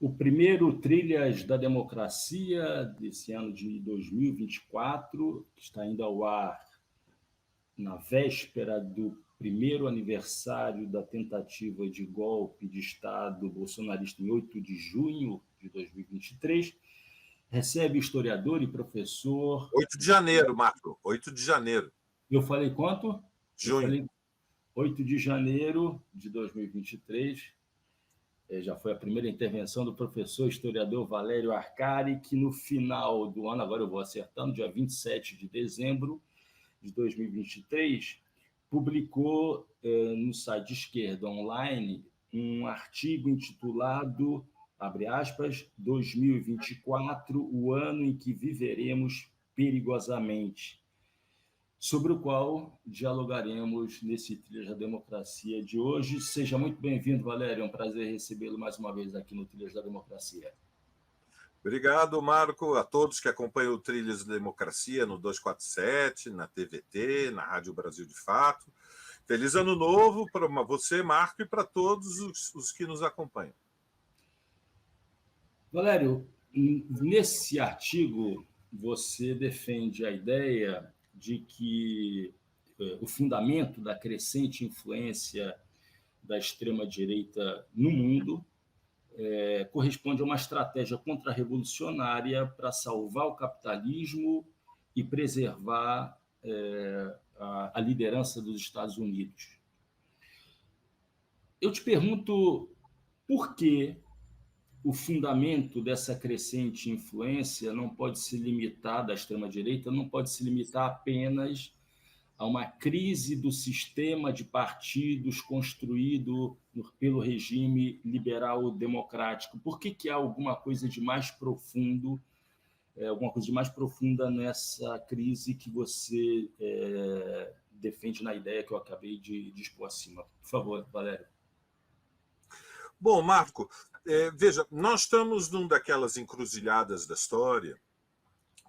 O primeiro Trilhas da Democracia desse ano de 2024, que está indo ao ar na véspera do primeiro aniversário da tentativa de golpe de Estado bolsonarista em 8 de junho de 2023, recebe o historiador e professor... 8 de janeiro, Marco. 8 de janeiro. Eu falei quanto? Junho. Eu falei 8 de janeiro de 2023. Já foi a primeira intervenção do professor historiador Valério Arcari, que no final do ano, agora eu vou acertando, dia 27 de dezembro de 2023, publicou no site Esquerda Online um artigo intitulado, abre aspas, 2024, o ano em que viveremos perigosamente, sobre o qual dialogaremos nesse Trilhas da Democracia de hoje. Seja muito bem-vindo, Valério. É um prazer recebê-lo mais uma vez aqui no Trilhas da Democracia. Obrigado, Marco, a todos que acompanham o Trilhas da Democracia no 247, na TVT, na Rádio Brasil de Fato. Feliz Ano Novo para você, Marco, e para todos os que nos acompanham. Valério, nesse artigo você defende a ideia de que o fundamento da crescente influência da extrema-direita no mundo corresponde a uma estratégia contra-revolucionária para salvar o capitalismo e preservar a liderança dos Estados Unidos. Eu te pergunto por que o fundamento dessa crescente influência não pode se limitar, da extrema-direita, não pode se limitar apenas a uma crise do sistema de partidos construído pelo regime liberal-democrático. Por que há alguma coisa de mais profundo, alguma coisa de mais profunda nessa crise que você defende na ideia que eu acabei de expor acima? Por favor, Valério. Bom, Marco, veja, nós estamos numa daquelas encruzilhadas da história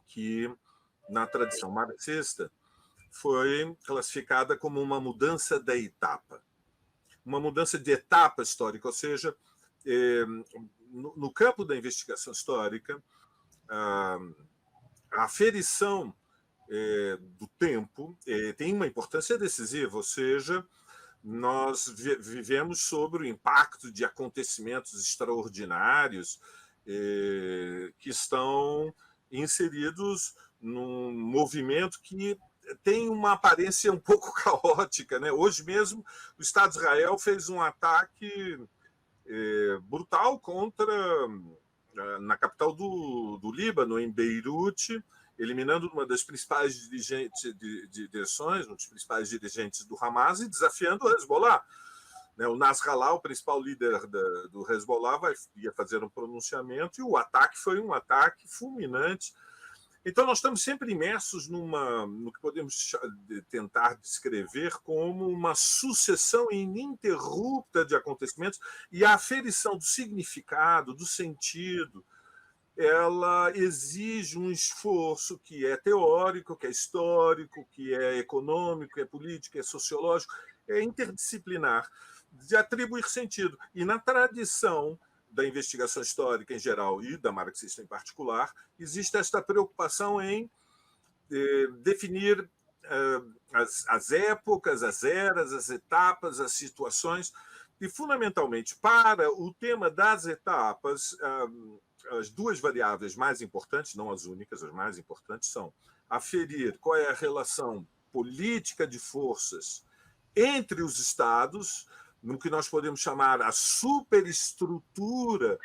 que, na tradição marxista, foi classificada como uma mudança da etapa. Uma mudança de etapa histórica, ou seja, no campo da investigação histórica, a aferição do tempo tem uma importância decisiva, ou seja, nós vivemos sobre o impacto de acontecimentos extraordinários que estão inseridos num movimento que tem uma aparência um pouco caótica, né? Hoje mesmo, o Estado de Israel fez um ataque brutal na capital do Líbano, em Beirute, eliminando uma das principais direções, um dos principais dirigentes do Hamas e desafiando o Hezbollah. O Nasrallah, o principal líder do Hezbollah, ia fazer um pronunciamento e o ataque foi um ataque fulminante. Então, nós estamos sempre imersos no que podemos tentar descrever como uma sucessão ininterrupta de acontecimentos e a aferição do significado, do sentido, ela exige um esforço que é teórico, que é histórico, que é econômico, que é político, que é sociológico, é interdisciplinar, de atribuir sentido. E na tradição da investigação histórica em geral e da marxista em particular, existe esta preocupação em definir as épocas, as eras, as etapas, as situações, e, fundamentalmente, para o tema das etapas, as duas variáveis mais importantes, não as únicas, as mais importantes, são aferir qual é a relação política de forças entre os Estados, no que nós podemos chamar a superestrutura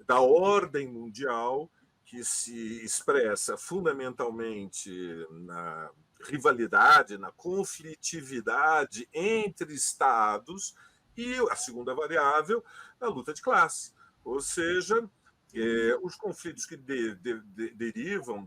da ordem mundial, que se expressa fundamentalmente na rivalidade, na conflitividade entre Estados, e a segunda variável, a luta de classe, ou seja, os conflitos que derivam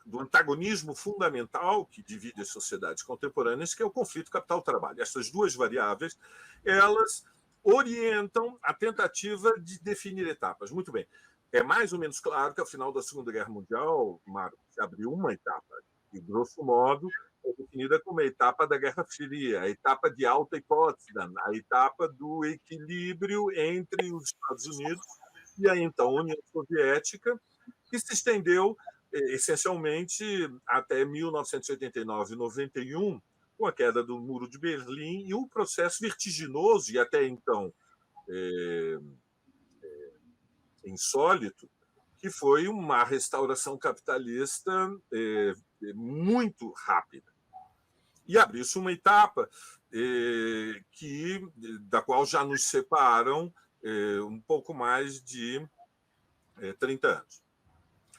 do antagonismo fundamental que divide as sociedades contemporâneas, que é o conflito capital-trabalho. Essas duas variáveis, elas orientam a tentativa de definir etapas. Muito bem. É mais ou menos claro que, ao final da Segunda Guerra Mundial, Marco, se abriu uma etapa, e, grosso modo, é definida como a etapa da Guerra Fria, a etapa de Alta e Potsdam, a etapa do equilíbrio entre os Estados Unidos e a então União Soviética, que se estendeu essencialmente até 1989 e 91, com a queda do Muro de Berlim e um processo vertiginoso e até então insólito, que foi uma restauração capitalista muito rápida. E abriu-se uma etapa da qual já nos separam um pouco mais de 30 anos.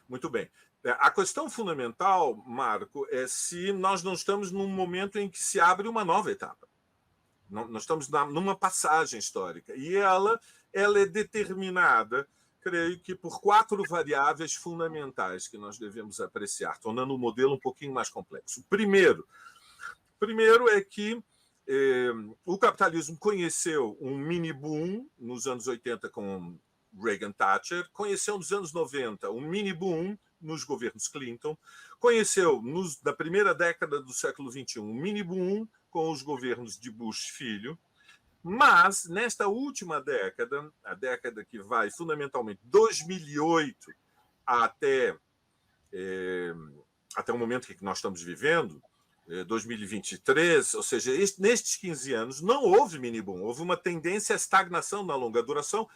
Muito bem. A questão fundamental, Marco, é se nós não estamos num momento em que se abre uma nova etapa. Nós estamos numa passagem histórica. E ela é determinada, creio que, por 4 variáveis fundamentais que nós devemos apreciar, tornando o modelo um pouquinho mais complexo. Primeiro é que o capitalismo conheceu um mini-boom nos anos 80 com Reagan-Thatcher, conheceu nos anos 90 um mini-boom nos governos Clinton, conheceu na primeira década do século XXI um mini-boom com os governos de Bush filho, mas nesta última década, a década que vai fundamentalmente 2008 até o momento que nós estamos vivendo, 2023, ou seja, nestes 15 anos, não houve mini-boom, houve uma tendência à estagnação na longa duração,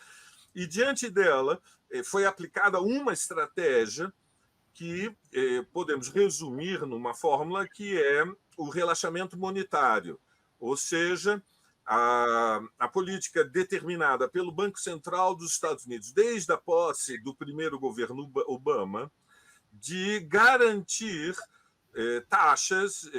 e diante dela foi aplicada uma estratégia que podemos resumir numa fórmula que é o relaxamento monetário, ou seja, a política determinada pelo Banco Central dos Estados Unidos, desde a posse do primeiro governo Obama, de garantir taxas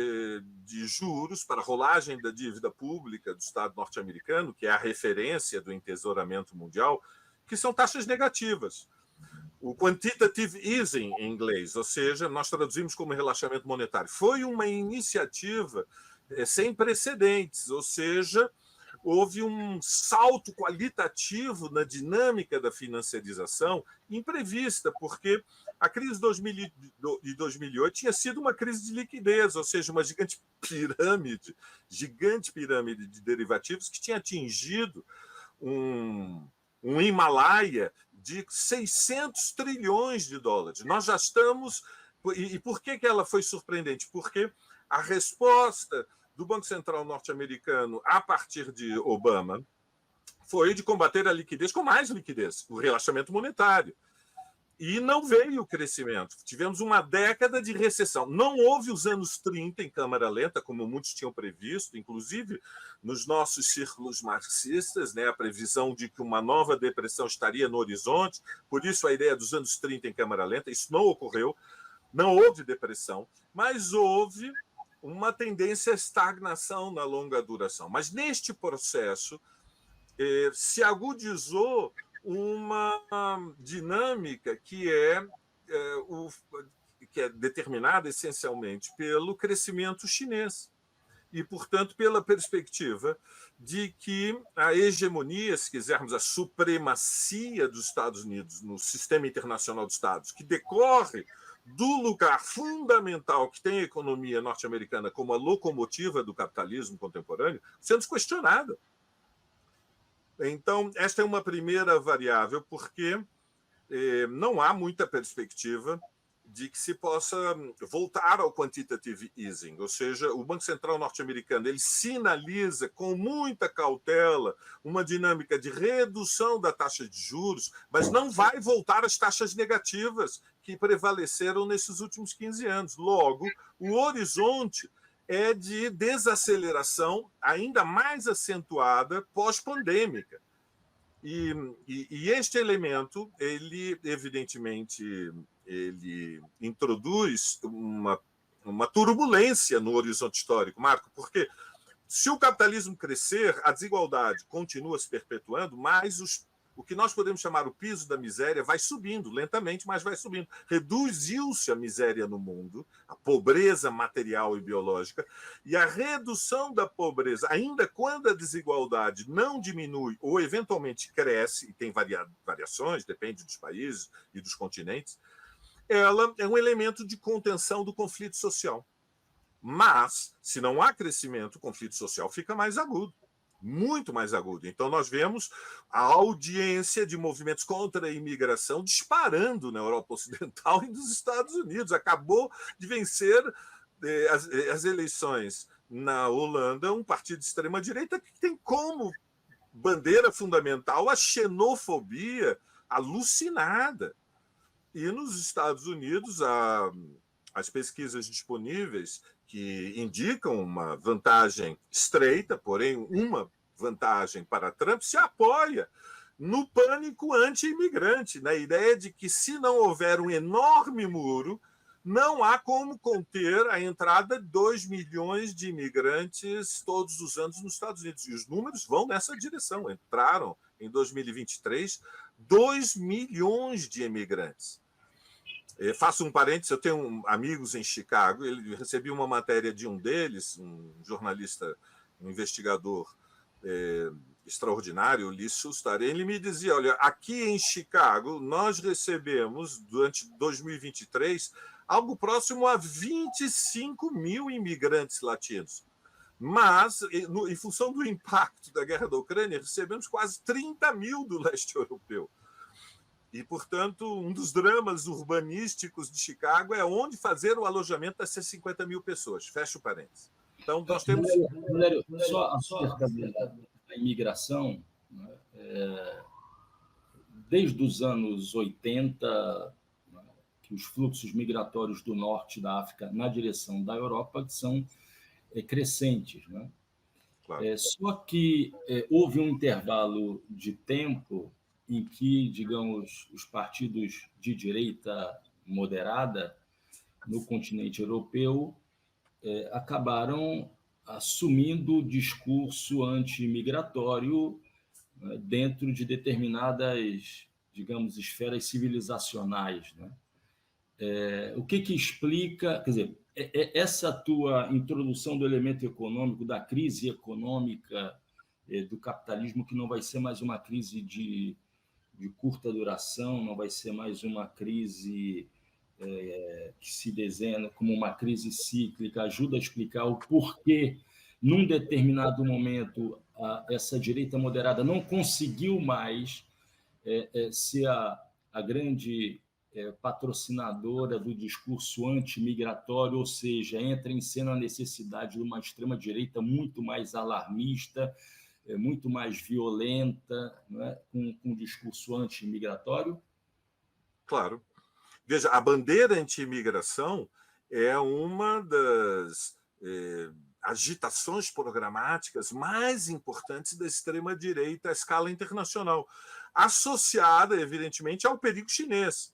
de juros para a rolagem da dívida pública do Estado norte-americano, que é a referência do entesouramento mundial, que são taxas negativas. O quantitative easing, em inglês, ou seja, nós traduzimos como relaxamento monetário. Foi uma iniciativa sem precedentes, ou seja, houve um salto qualitativo na dinâmica da financiarização imprevista, porque a crise de 2008 tinha sido uma crise de liquidez, ou seja, uma gigante pirâmide de derivativos que tinha atingido um Himalaia de 600 trilhões de dólares. Nós já estamos... E por que ela foi surpreendente? Porque a resposta do Banco Central norte-americano a partir de Obama foi de combater a liquidez com mais liquidez, o relaxamento monetário. E não veio o crescimento. Tivemos uma década de recessão. Não houve os anos 30 em câmara lenta, como muitos tinham previsto, inclusive nos nossos círculos marxistas, né, a previsão de que uma nova depressão estaria no horizonte, por isso a ideia dos anos 30 em câmara lenta. Isso não ocorreu, não houve depressão, mas houve uma tendência à estagnação na longa duração. Mas neste processo se agudizou uma dinâmica que é determinada essencialmente pelo crescimento chinês e, portanto, pela perspectiva de que a hegemonia, se quisermos, a supremacia dos Estados Unidos no sistema internacional de Estados, que decorre do lugar fundamental que tem a economia norte-americana como a locomotiva do capitalismo contemporâneo, sendo questionada. Então, esta é uma primeira variável, porque não há muita perspectiva de que se possa voltar ao quantitative easing, ou seja, o Banco Central norte-americano ele sinaliza com muita cautela uma dinâmica de redução da taxa de juros, mas não vai voltar às taxas negativas que prevaleceram nesses últimos 15 anos. Logo, o horizonte é de desaceleração ainda mais acentuada pós-pandêmica. E este elemento, ele evidentemente, ele introduz uma turbulência no horizonte histórico, Marco, porque se o capitalismo crescer, a desigualdade continua se perpetuando, mas o que nós podemos chamar o piso da miséria vai subindo, lentamente, mas vai subindo. Reduziu-se a miséria no mundo, a pobreza material e biológica, e a redução da pobreza, ainda quando a desigualdade não diminui ou eventualmente cresce, e tem variações, depende dos países e dos continentes, ela é um elemento de contenção do conflito social. Mas, se não há crescimento, o conflito social fica mais agudo. muito mais agudo. Então, nós vemos a audiência de movimentos contra a imigração disparando na Europa Ocidental e nos Estados Unidos. Acabou de vencer as eleições na Holanda um partido de extrema-direita que tem como bandeira fundamental a xenofobia alucinada. E nos Estados Unidos, as pesquisas disponíveis que indicam uma vantagem estreita, porém uma vantagem para Trump, se apoia no pânico anti-imigrante, na ideia de que, se não houver um enorme muro, não há como conter a entrada de 2 milhões de imigrantes todos os anos nos Estados Unidos. E os números vão nessa direção. Entraram, em 2023, 2 milhões de imigrantes. Faço um parênteses, eu tenho amigos em Chicago, recebi uma matéria de um deles, um jornalista, um investigador extraordinário, Lee Suster. Ele me dizia, olha, aqui em Chicago nós recebemos, durante 2023, algo próximo a 25 mil imigrantes latinos. Mas, em função do impacto da guerra da Ucrânia, recebemos quase 30 mil do leste europeu. E, portanto, um dos dramas urbanísticos de Chicago é onde fazer o alojamento dessas 50 mil pessoas. Fecha o parênteses. Então, nós temos... Valério, só acerca da imigração, né? Desde os anos 80, né, que os fluxos migratórios do norte da África na direção da Europa são crescentes, né? Claro. Só que houve um intervalo de tempo em que, digamos, os partidos de direita moderada no continente europeu acabaram assumindo o discurso anti-imigratório dentro de determinadas, digamos, esferas civilizacionais, né? O que explica, quer dizer, essa tua introdução do elemento econômico, da crise econômica do capitalismo, que não vai ser mais uma crise de curta duração, não vai ser mais uma crise que se desenha como uma crise cíclica, ajuda a explicar o porquê, num determinado momento, essa direita moderada não conseguiu mais ser a grande patrocinadora do discurso anti-migratório, ou seja, entra em cena a necessidade de uma extrema-direita muito mais alarmista, muito mais violenta, não é? com um discurso anti-imigratório? Claro. Veja, a bandeira anti-imigração é uma das agitações programáticas mais importantes da extrema-direita à escala internacional, associada, evidentemente, ao perigo chinês.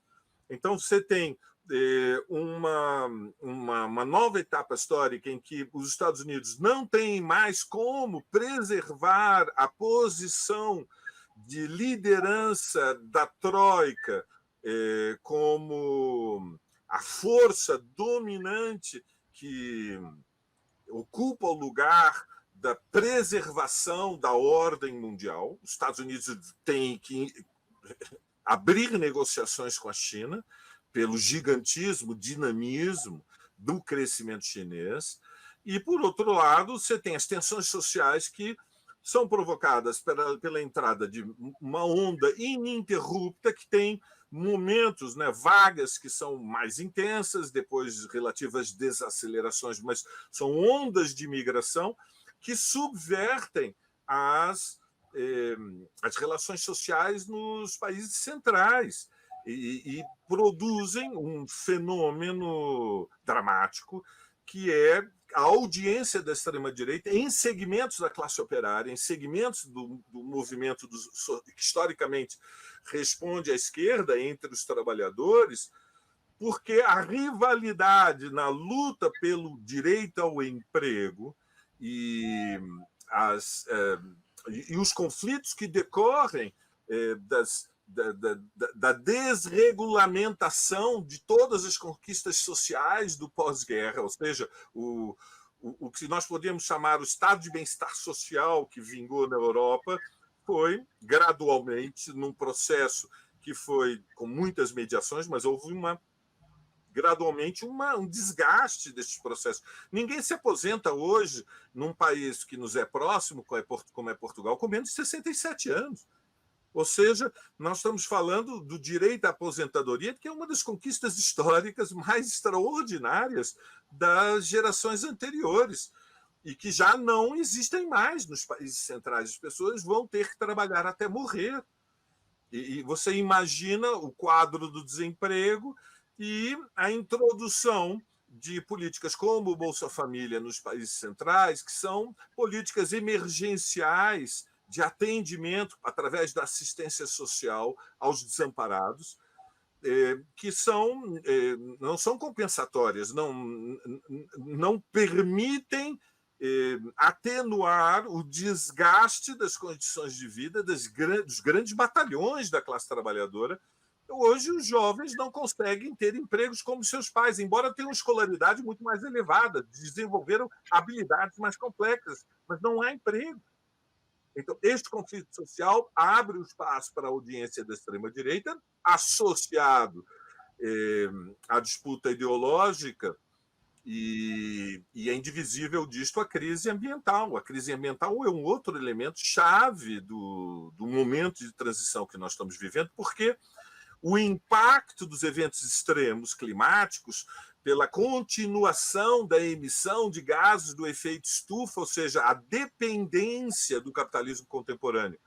Então, você tem uma nova etapa histórica em que os Estados Unidos não têm mais como preservar a posição de liderança da Troika como a força dominante que ocupa o lugar da preservação da ordem mundial. Os Estados Unidos têm que abrir negociações com a China pelo gigantismo, dinamismo do crescimento chinês. E, por outro lado, você tem as tensões sociais que são provocadas pela entrada de uma onda ininterrupta que tem momentos, né, vagas que são mais intensas, depois relativas desacelerações, mas são ondas de migração que subvertem as relações sociais nos países centrais e produzem um fenômeno dramático que é a audiência da extrema-direita em segmentos da classe operária, em segmentos do movimento que historicamente responde à esquerda entre os trabalhadores, porque a rivalidade na luta pelo direito ao emprego e os conflitos que decorrem da desregulamentação de todas as conquistas sociais do pós-guerra, ou seja, o que nós podemos chamar o estado de bem-estar social que vingou na Europa foi gradualmente num processo que foi com muitas mediações, mas houve uma gradualmente um desgaste desses processos. Ninguém se aposenta hoje num país que nos é próximo, como é Portugal, com menos de 67 anos. Ou seja, nós estamos falando do direito à aposentadoria, que é uma das conquistas históricas mais extraordinárias das gerações anteriores e que já não existem mais nos países centrais. As pessoas vão ter que trabalhar até morrer. E você imagina o quadro do desemprego e a introdução de políticas como o Bolsa Família nos países centrais, que são políticas emergenciais de atendimento através da assistência social aos desamparados, que não são compensatórias, não permitem atenuar o desgaste das condições de vida dos grandes batalhões da classe trabalhadora. Hoje, os jovens não conseguem ter empregos como seus pais, embora tenham escolaridade muito mais elevada, desenvolveram habilidades mais complexas, mas não há emprego. Então, este conflito social abre o espaço para a audiência da extrema-direita, associado à disputa ideológica, e é indivisível disto a crise ambiental. A crise ambiental é um outro elemento chave do momento de transição que nós estamos vivendo, porque o impacto dos eventos extremos climáticos, pela continuação da emissão de gases do efeito estufa, ou seja, a dependência do capitalismo contemporâneo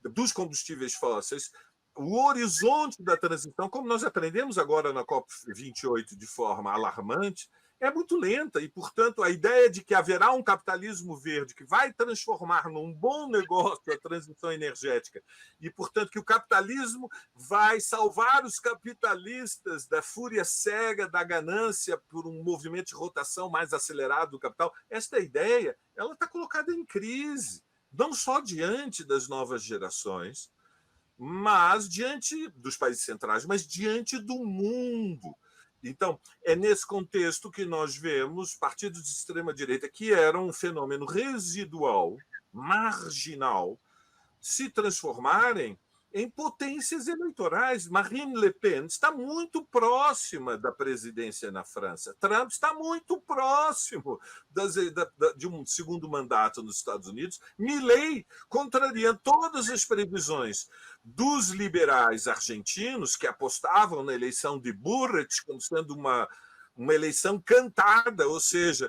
dos combustíveis fósseis, o horizonte da transição, como nós aprendemos agora na COP28 de forma alarmante, é muito lenta e, portanto, a ideia de que haverá um capitalismo verde que vai transformar num bom negócio a transição energética e, portanto, que o capitalismo vai salvar os capitalistas da fúria cega, da ganância por um movimento de rotação mais acelerado do capital, esta ideia ela está colocada em crise, não só diante das novas gerações, mas diante dos países centrais, mas diante do mundo. Então, é nesse contexto que nós vemos partidos de extrema-direita, que eram um fenômeno residual, marginal, se transformarem em potências eleitorais. Marine Le Pen está muito próxima da presidência na França. Trump está muito próximo de um segundo mandato nos Estados Unidos. Milei, contrariando todas as previsões dos liberais argentinos, que apostavam na eleição de Burrich como sendo uma eleição cantada, ou seja,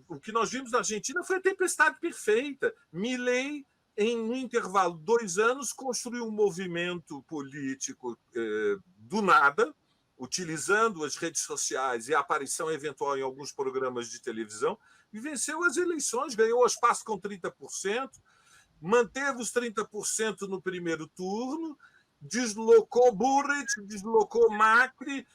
o que nós vimos na Argentina foi a tempestade perfeita. Milei, em um intervalo de 2 anos, construiu um movimento político do nada, utilizando as redes sociais e a aparição eventual em alguns programas de televisão, e venceu as eleições, ganhou o espaço com 30%, manteve os 30% no primeiro turno, deslocou Burrich, deslocou Macri,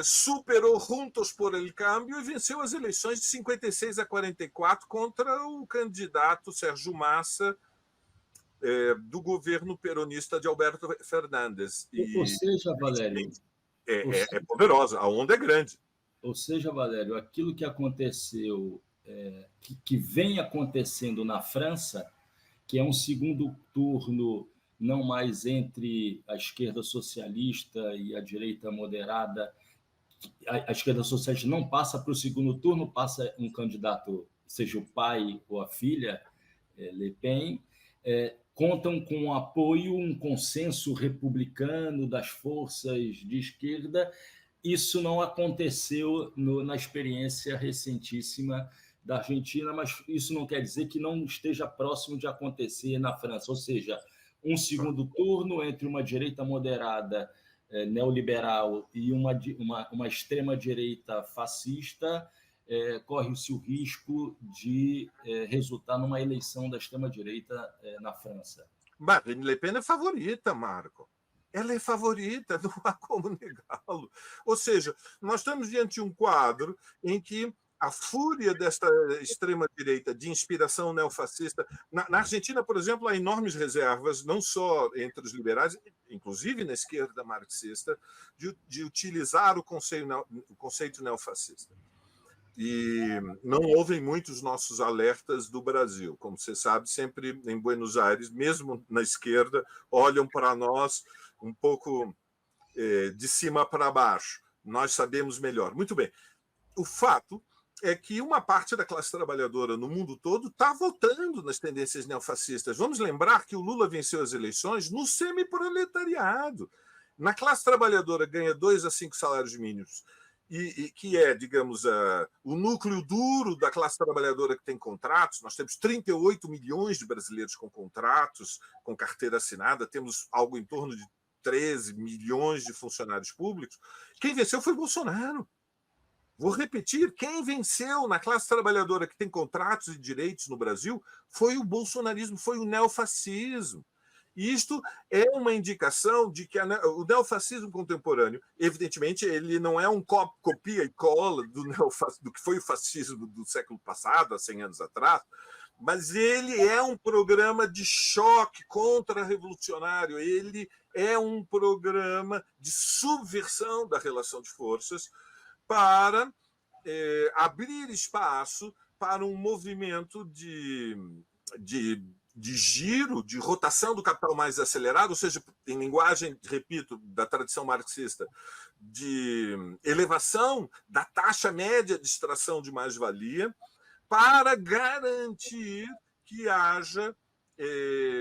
superou Juntos por el Cambio e venceu as eleições de 56-44 contra o candidato Sérgio Massa, do governo peronista de Alberto Fernandes. Ou seja, Valério... É poderosa, a onda é grande. Ou seja, Valério, aquilo que aconteceu, que vem acontecendo na França, que é um segundo turno não mais entre a esquerda socialista e a direita moderada, a esquerda socialista não passa para o segundo turno, passa um candidato, seja o pai ou a filha, Le Pen, contam com um apoio, um consenso republicano das forças de esquerda. Isso não aconteceu na experiência recentíssima da Argentina, mas isso não quer dizer que não esteja próximo de acontecer na França. Ou seja, um segundo turno entre uma direita moderada neoliberal e uma extrema-direita fascista, corre-se o risco de resultar numa eleição da extrema-direita na França. Marine Le Pen é favorita, Marco. Ela é favorita, não há como negá-lo. Ou seja, nós estamos diante de um quadro em que a fúria desta extrema-direita de inspiração neofascista... Na Argentina, por exemplo, há enormes reservas, não só entre os liberais, inclusive na esquerda marxista, de utilizar o conceito neofascista. E não ouvem muitos nossos alertas do Brasil. Como você sabe, sempre em Buenos Aires, mesmo na esquerda, olham para nós um pouco de cima para baixo. nós sabemos melhor. Muito bem. O fato é que uma parte da classe trabalhadora no mundo todo está votando nas tendências neofascistas. Vamos lembrar que o Lula venceu as eleições no semiproletariado. Na classe trabalhadora ganha 2 a 5 salários mínimos, e que é, digamos, o núcleo duro da classe trabalhadora que tem contratos. Nós temos 38 milhões de brasileiros com contratos, com carteira assinada, temos algo em torno de 13 milhões de funcionários públicos. Quem venceu foi Bolsonaro. Vou repetir, quem venceu na classe trabalhadora que tem contratos e direitos no Brasil foi o bolsonarismo, foi o neofascismo. E isto é uma indicação de que o neofascismo contemporâneo, evidentemente, ele não é um copia e cola do que foi o fascismo do século passado, há 100 anos atrás, mas ele é um programa de choque contra-revolucionário, ele é um programa de subversão da relação de forças para abrir espaço para um movimento de giro, de rotação do capital mais acelerado, ou seja, em linguagem, repito, da tradição marxista, de elevação da taxa média de extração de mais-valia, para garantir que haja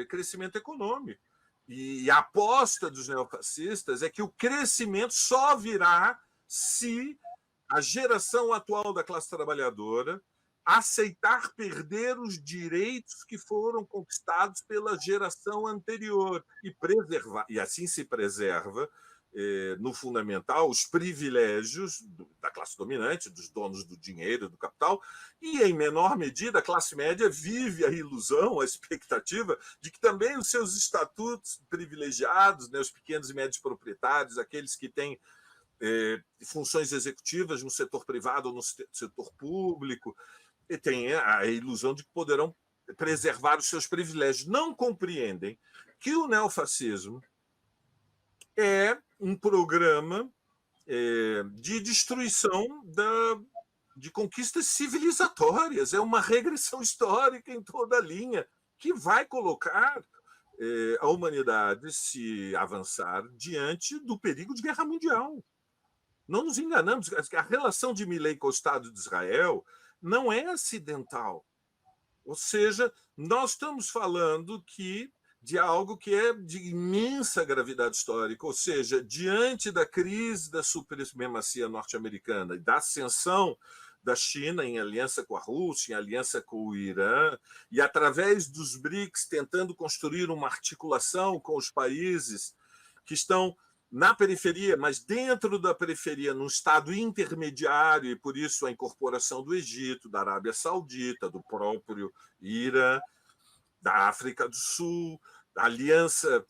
crescimento econômico. E a aposta dos neofascistas é que o crescimento só virá se a geração atual da classe trabalhadora aceitar perder os direitos que foram conquistados pela geração anterior e preservar, e assim se preserva, no fundamental, os privilégios da classe dominante, dos donos do dinheiro, do capital, e, em menor medida, a classe média vive a ilusão, a expectativa de que também os seus estatutos privilegiados, né, os pequenos e médios proprietários, aqueles que têm funções executivas no setor privado ou no setor público, e têm a ilusão de que poderão preservar os seus privilégios. Não compreendem que o neofascismo é um programa de destruição de conquistas civilizatórias, é uma regressão histórica em toda a linha, que vai colocar a humanidade, se avançar, diante do perigo de guerra mundial. Não nos enganamos, a relação de Milei com o Estado de Israel não é acidental. Ou seja, nós estamos falando de algo que é de imensa gravidade histórica, ou seja, diante da crise da supremacia norte-americana e da ascensão da China em aliança com a Rússia, em aliança com o Irã, e através dos BRICS tentando construir uma articulação com os países que estão na periferia, mas dentro da periferia, num estado intermediário, e por isso a incorporação do Egito, da Arábia Saudita, do próprio Irã, da África do Sul, a aliança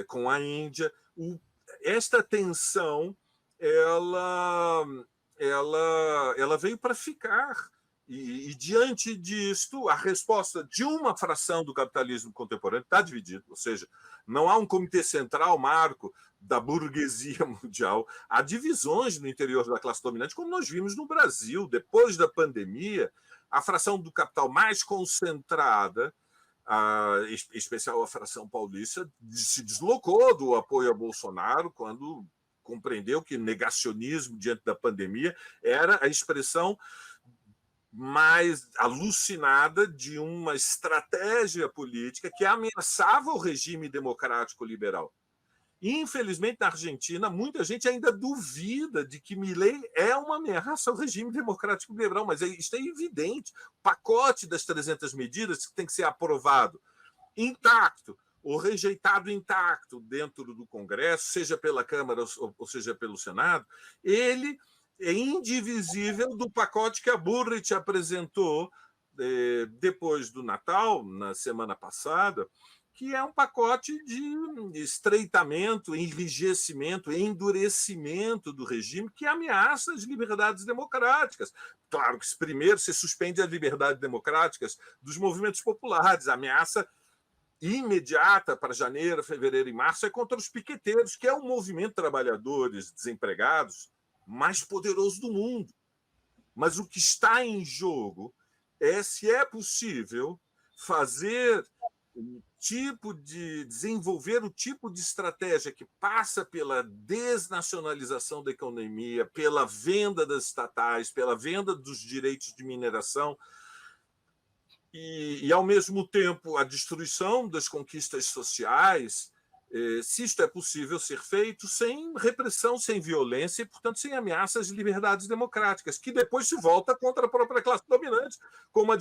com a Índia. Esta tensão ela veio para ficar. E, diante disto, a resposta de uma fração do capitalismo contemporâneo está dividida, ou seja, não há um comitê central, marco da burguesia mundial. Há divisões no interior da classe dominante, como nós vimos no Brasil. Depois da pandemia, a fração do capital mais concentrada, em especial a fração paulista, se deslocou do apoio a Bolsonaro quando compreendeu que negacionismo diante da pandemia era a expressão mais alucinada de uma estratégia política que ameaçava o regime democrático liberal. Infelizmente, na Argentina, muita gente ainda duvida de que Milei é uma ameaça ao regime democrático liberal, mas isso é evidente. O pacote das 300 medidas que tem que ser aprovado intacto ou rejeitado intacto dentro do Congresso, seja pela Câmara ou seja pelo Senado, ele é indivisível do pacote que a Burrit apresentou depois do Natal, na semana passada, que é um pacote de estreitamento, enrijecimento, endurecimento do regime que ameaça as liberdades democráticas. Claro que primeiro se suspende as liberdades democráticas dos movimentos populares, a ameaça imediata para janeiro, fevereiro e março é contra os piqueteiros, que é o movimento de trabalhadores desempregados mais poderoso do mundo. Mas o que está em jogo é se é possível fazer desenvolver o tipo de estratégia que passa pela desnacionalização da economia, pela venda das estatais, pela venda dos direitos de mineração e ao mesmo tempo, a destruição das conquistas sociais, se isto é possível ser feito sem repressão, sem violência e, portanto, sem ameaças de liberdades democráticas, que depois se volta contra a própria classe dominante, como a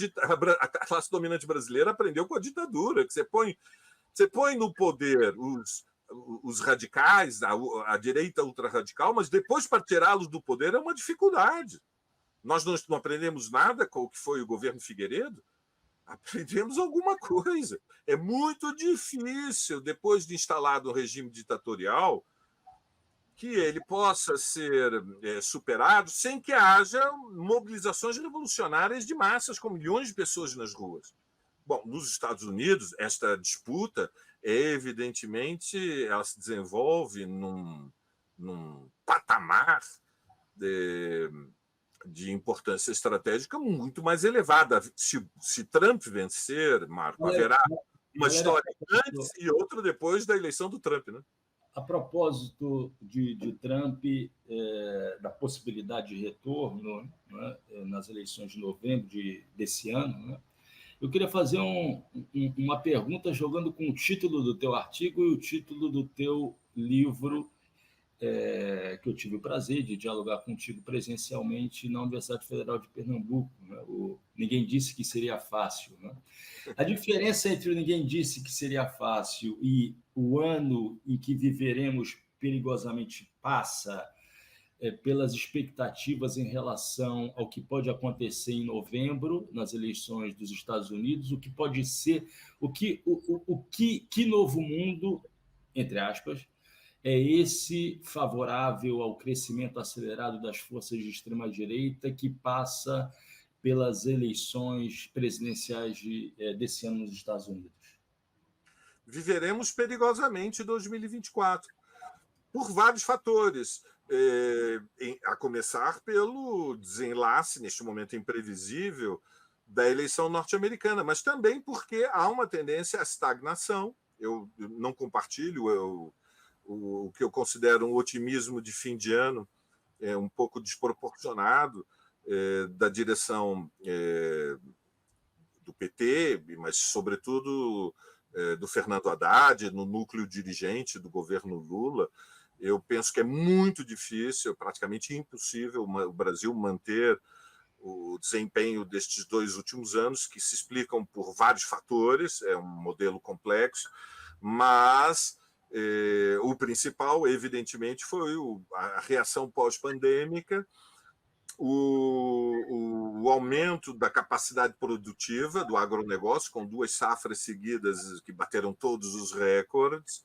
classe dominante brasileira aprendeu com a ditadura, que você põe no poder os radicais, a direita ultrarradical, mas depois, para tirá-los do poder, é uma dificuldade. Nós não aprendemos nada com o que foi o governo Figueiredo? Aprendemos alguma coisa. É muito difícil, depois de instalado um regime ditatorial, que ele possa ser superado sem que haja mobilizações revolucionárias de massas, com milhões de pessoas nas ruas. Bom, nos Estados Unidos, esta disputa, evidentemente, ela se desenvolve num patamar de importância estratégica muito mais elevada. Se Trump vencer, Marco, haverá uma história antes e outra depois da eleição do Trump, né? A propósito de Trump, da possibilidade de retorno, né, nas eleições de novembro desse ano, né, eu queria fazer uma pergunta jogando com o título do teu artigo e o título do teu livro, que eu tive o prazer de dialogar contigo presencialmente na Universidade Federal de Pernambuco. Né? Ninguém disse que seria fácil. Né? A diferença entre o Ninguém Disse que Seria Fácil e o ano em que viveremos perigosamente passa pelas expectativas em relação ao que pode acontecer em novembro, nas eleições dos Estados Unidos, o que pode ser, que novo mundo, entre aspas, é esse favorável ao crescimento acelerado das forças de extrema-direita que passa pelas eleições presidenciais desse ano nos Estados Unidos? Viveremos perigosamente 2024, por vários fatores, a começar pelo desenlace, neste momento imprevisível, da eleição norte-americana, mas também porque há uma tendência à estagnação. Eu não compartilho o que eu considero um otimismo de fim de ano, um pouco desproporcionado, da direção do PT, mas, sobretudo, do Fernando Haddad, no núcleo dirigente do governo Lula. Eu penso que é muito difícil, praticamente impossível, o Brasil manter o desempenho destes 2 últimos anos, que se explicam por vários fatores, é um modelo complexo, mas o principal, evidentemente, foi a reação pós-pandêmica, o aumento da capacidade produtiva do agronegócio, com 2 safras seguidas que bateram todos os recordes,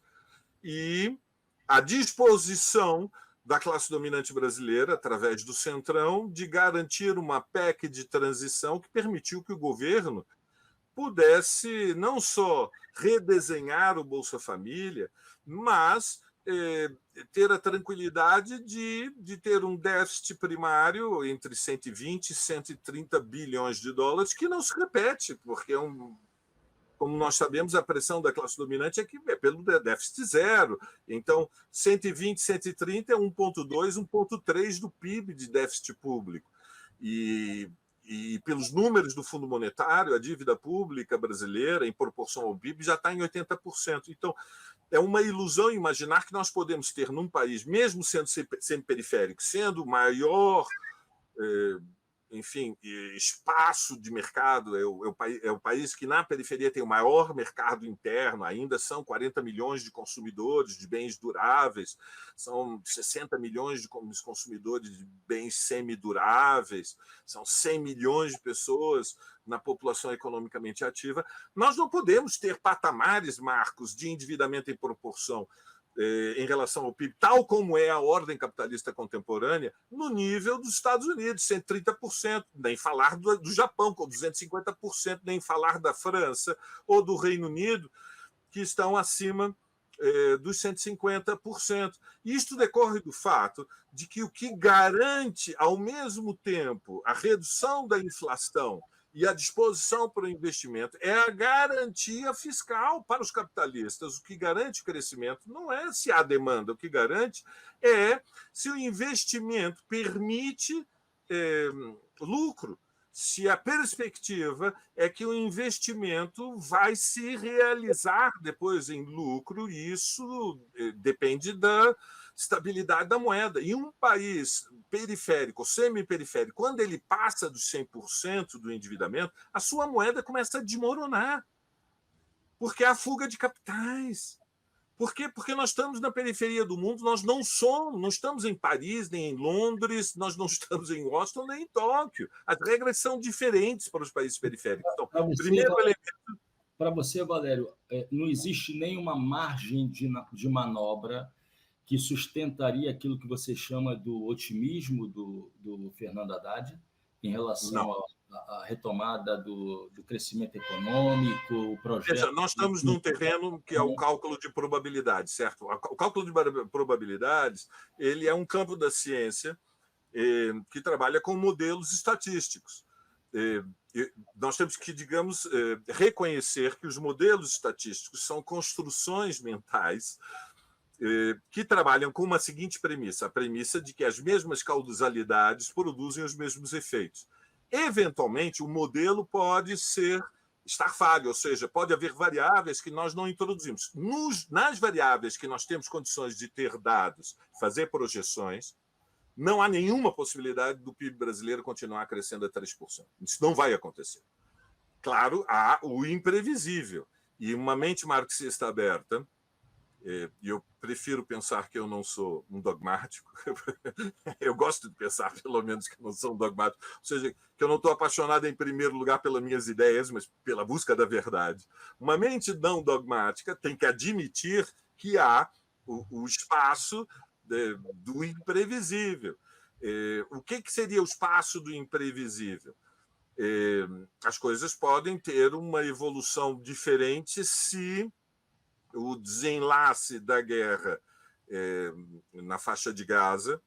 e a disposição da classe dominante brasileira, através do Centrão, de garantir uma PEC de transição que permitiu que o governo pudesse não só redesenhar o Bolsa Família, mas ter a tranquilidade de ter um déficit primário entre 120 e 130 bilhões de dólares, que não se repete, porque como nós sabemos, a pressão da classe dominante é pelo déficit zero. Então, 120, 130 é 1,2, 1,3 do PIB de déficit público. E pelos números do Fundo Monetário, a dívida pública brasileira, em proporção ao PIB, já está em 80%. Então, é uma ilusão imaginar que nós podemos ter num país, mesmo sendo semi-periférico, sendo o maior, enfim, espaço de mercado, é o país que na periferia tem o maior mercado interno, ainda são 40 milhões de consumidores de bens duráveis, são 60 milhões de consumidores de bens semiduráveis, são 100 milhões de pessoas na população economicamente ativa. Nós não podemos ter patamares, Marcos, de endividamento em proporção em relação ao PIB, tal como é a ordem capitalista contemporânea, no nível dos Estados Unidos, 130%, nem falar do Japão, com 250%, nem falar da França ou do Reino Unido, que estão acima dos 150%. E isto decorre do fato de que o que garante, ao mesmo tempo, a redução da inflação e a disposição para o investimento é a garantia fiscal para os capitalistas. O que garante o crescimento não é se há demanda, o que garante é se o investimento permite lucro, se a perspectiva é que o investimento vai se realizar depois em lucro, e isso depende da estabilidade da moeda. E um país periférico, semi-periférico, quando ele passa dos 100% do endividamento, a sua moeda começa a desmoronar, porque há fuga de capitais. Por quê? Porque nós estamos na periferia do mundo, nós não estamos em Paris, nem em Londres, nós não estamos em Washington, nem em Tóquio. As regras são diferentes para os países periféricos. Então, primeiro elemento... Para você, Valério, não existe nenhuma margem de manobra que sustentaria aquilo que você chama do otimismo do Fernando Haddad em relação à retomada do crescimento econômico, o projeto... Veja, nós estamos num terreno que é o cálculo de probabilidades, certo? O cálculo de probabilidades ele é um campo da ciência que trabalha com modelos estatísticos. Nós temos que, digamos, reconhecer que os modelos estatísticos são construções mentais que trabalham com uma seguinte premissa, a premissa de que as mesmas causalidades produzem os mesmos efeitos. Eventualmente, o modelo pode estar falho, ou seja, pode haver variáveis que nós não introduzimos. Nas variáveis que nós temos condições de ter dados, fazer projeções, não há nenhuma possibilidade do PIB brasileiro continuar crescendo a 3%. Isso não vai acontecer. Claro, há o imprevisível. E uma mente marxista aberta, e eu prefiro pensar que eu não sou um dogmático, eu gosto de pensar, pelo menos, que eu não sou um dogmático, ou seja, que eu não estou apaixonado em primeiro lugar pelas minhas ideias, mas pela busca da verdade. Uma mente não dogmática tem que admitir que há o espaço do imprevisível. O que seria o espaço do imprevisível? As coisas podem ter uma evolução diferente se o desenlace da guerra na faixa de Gaza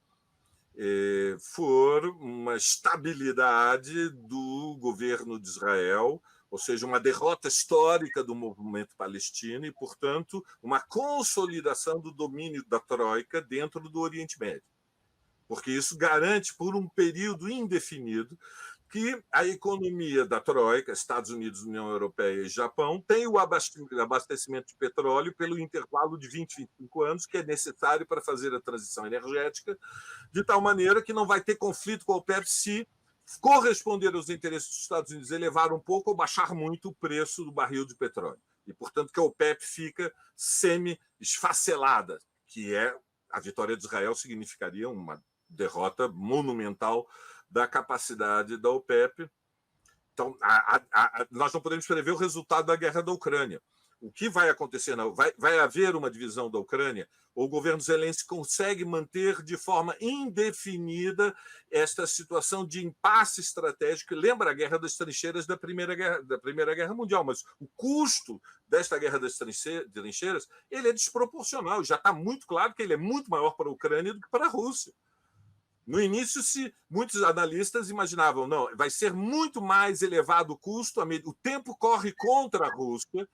for uma estabilidade do governo de Israel, ou seja, uma derrota histórica do movimento palestino e, portanto, uma consolidação do domínio da Troika dentro do Oriente Médio. Porque isso garante, por um período indefinido, que a economia da Troika, Estados Unidos, União Europeia e Japão, tem o abastecimento de petróleo pelo intervalo de 20, 25 anos, que é necessário para fazer a transição energética, de tal maneira que não vai ter conflito com a OPEP se corresponder aos interesses dos Estados Unidos, elevar um pouco ou baixar muito o preço do barril de petróleo. E, portanto, que a OPEP fica semi-esfacelada, que é a vitória de Israel significaria uma derrota monumental da capacidade da OPEP. Então, nós não podemos prever o resultado da guerra da Ucrânia. O que vai acontecer? Vai haver uma divisão da Ucrânia, ou o governo Zelensky consegue manter de forma indefinida esta situação de impasse estratégico? Lembra a guerra das trincheiras da Primeira Guerra Mundial, mas o custo desta guerra das trincheiras ele é desproporcional. Já está muito claro que ele é muito maior para a Ucrânia do que para a Rússia. No início, muitos analistas imaginavam, não, vai ser muito mais elevado o custo, o tempo corre contra a Rússia.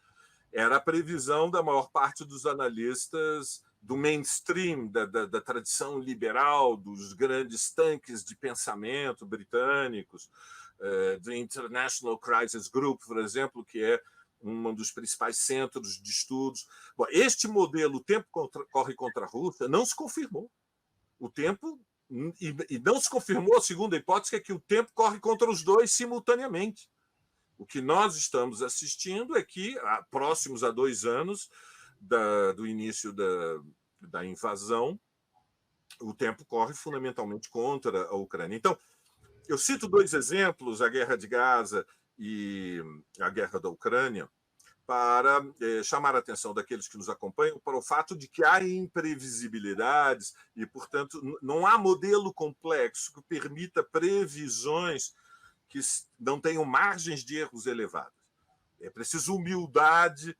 Era a previsão da maior parte dos analistas do mainstream, da tradição liberal, dos grandes tanques de pensamento britânicos, do International Crisis Group, por exemplo, que é um dos principais centros de estudos. Bom, este modelo, o tempo corre contra a Rússia, não se confirmou. O tempo... E não se confirmou a segunda hipótese, que é que o tempo corre contra os dois simultaneamente. O que nós estamos assistindo é que, próximos a 2 anos do início da invasão, o tempo corre fundamentalmente contra a Ucrânia. Então, eu cito 2 exemplos, a guerra de Gaza e a guerra da Ucrânia, para chamar a atenção daqueles que nos acompanham para o fato de que há imprevisibilidades e, portanto, não há modelo complexo que permita previsões que não tenham margens de erros elevadas. É preciso humildade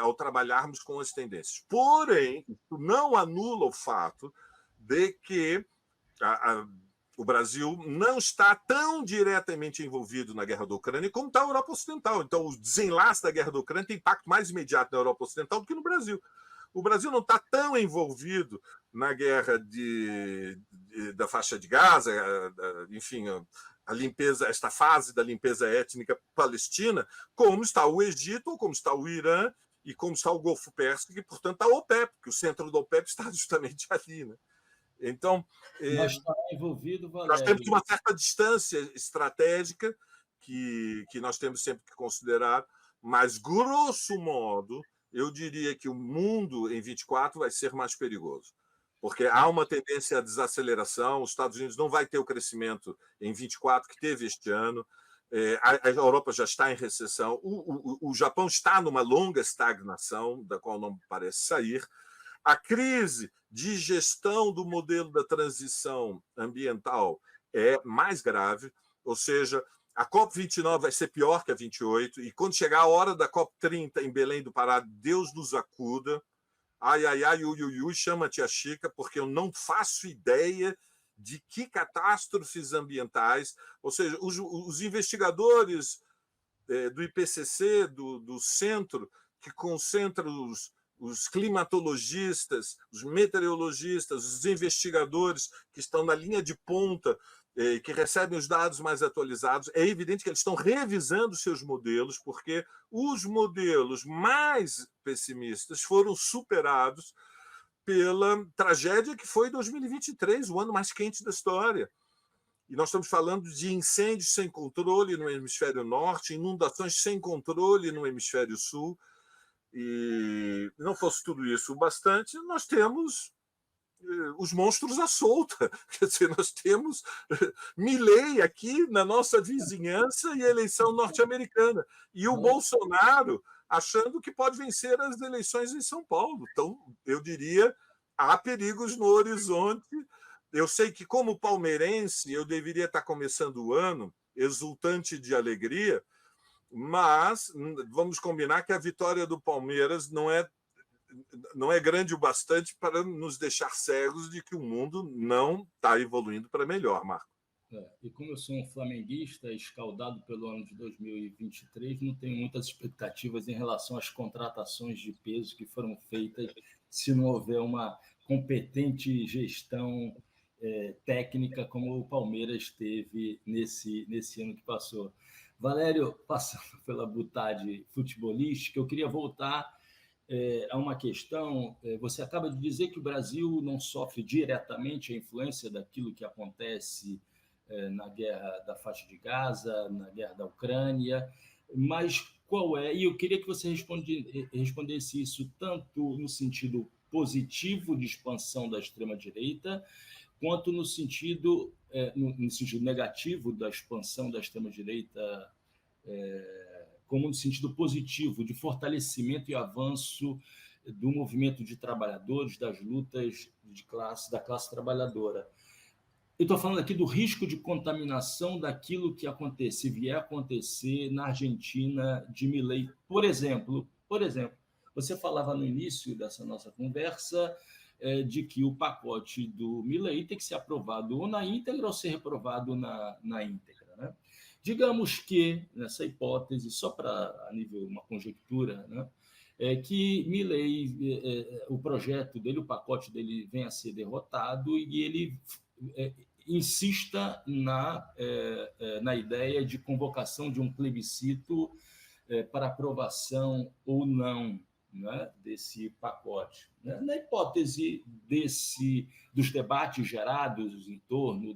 ao trabalharmos com as tendências. Porém, isso não anula o fato de que O Brasil não está tão diretamente envolvido na guerra da Ucrânia como está a Europa Ocidental. Então, o desenlace da guerra da Ucrânia tem impacto mais imediato na Europa Ocidental do que no Brasil. O Brasil não está tão envolvido na guerra da faixa de Gaza, enfim, a limpeza, esta fase da limpeza étnica palestina, como está o Egito, ou como está o Irã, e como está o Golfo Pérsico, e, portanto, a OPEP, porque o centro da OPEP está justamente ali, né? Então, Nós estamos envolvidos, Valério. Nós temos uma certa distância estratégica que nós temos sempre que considerar, mas, grosso modo, eu diria que o mundo em 24 vai ser mais perigoso, porque há uma tendência à desaceleração, os Estados Unidos não vai ter o crescimento em 24 que teve este ano, a Europa já está em recessão, o Japão está numa longa estagnação, da qual não parece sair. A crise de gestão do modelo da transição ambiental é mais grave, ou seja, a COP29 vai ser pior que a 28, e quando chegar a hora da COP30 em Belém do Pará, Deus nos acuda. Ai, ai, ai, ui, ui, ui, chama a tia Chica, porque eu não faço ideia de que catástrofes ambientais, ou seja, os investigadores do IPCC, do centro, que concentra os climatologistas, os meteorologistas, os investigadores que estão na linha de ponta, que recebem os dados mais atualizados, é evidente que eles estão revisando seus modelos, porque os modelos mais pessimistas foram superados pela tragédia que foi 2023, o ano mais quente da história. E nós estamos falando de incêndios sem controle no hemisfério norte, inundações sem controle no hemisfério sul. E não fosse tudo isso o bastante, nós temos os monstros à solta. Quer dizer, nós temos Milei aqui na nossa vizinhança e a eleição norte-americana. E o Bolsonaro achando que pode vencer as eleições em São Paulo. Então, eu diria, há perigos no horizonte. Eu sei que, como palmeirense, eu deveria estar começando o ano exultante de alegria, mas vamos combinar que a vitória do Palmeiras não é grande o bastante para nos deixar cegos de que o mundo não está evoluindo para melhor, Marco. E como eu sou um flamenguista escaldado pelo ano de 2023, não tenho muitas expectativas em relação às contratações de peso que foram feitas se não houver uma competente gestão técnica como o Palmeiras teve nesse ano que passou. Valério, passando pela butade futebolística, eu queria voltar a uma questão. Você acaba de dizer que o Brasil não sofre diretamente a influência daquilo que acontece na guerra da faixa de Gaza, na guerra da Ucrânia, mas qual é? E eu queria que você respondesse isso tanto no sentido positivo de expansão da extrema-direita, quanto no sentido negativo da expansão da extrema-direita, como no sentido positivo de fortalecimento e avanço do movimento de trabalhadores, das lutas da classe trabalhadora. Eu estou falando aqui do risco de contaminação daquilo que vier a acontecer na Argentina de Milei. Por exemplo, você falava no início dessa nossa conversa de que o pacote do Milei tem que ser aprovado ou na íntegra ou ser reprovado na íntegra, né? Digamos que, nessa hipótese, só para a nível uma conjectura, né, que Milei, o projeto dele, o pacote dele venha a ser derrotado e ele insista na ideia de convocação de um plebiscito para aprovação ou não, né, desse pacote. Na hipótese dos debates gerados em torno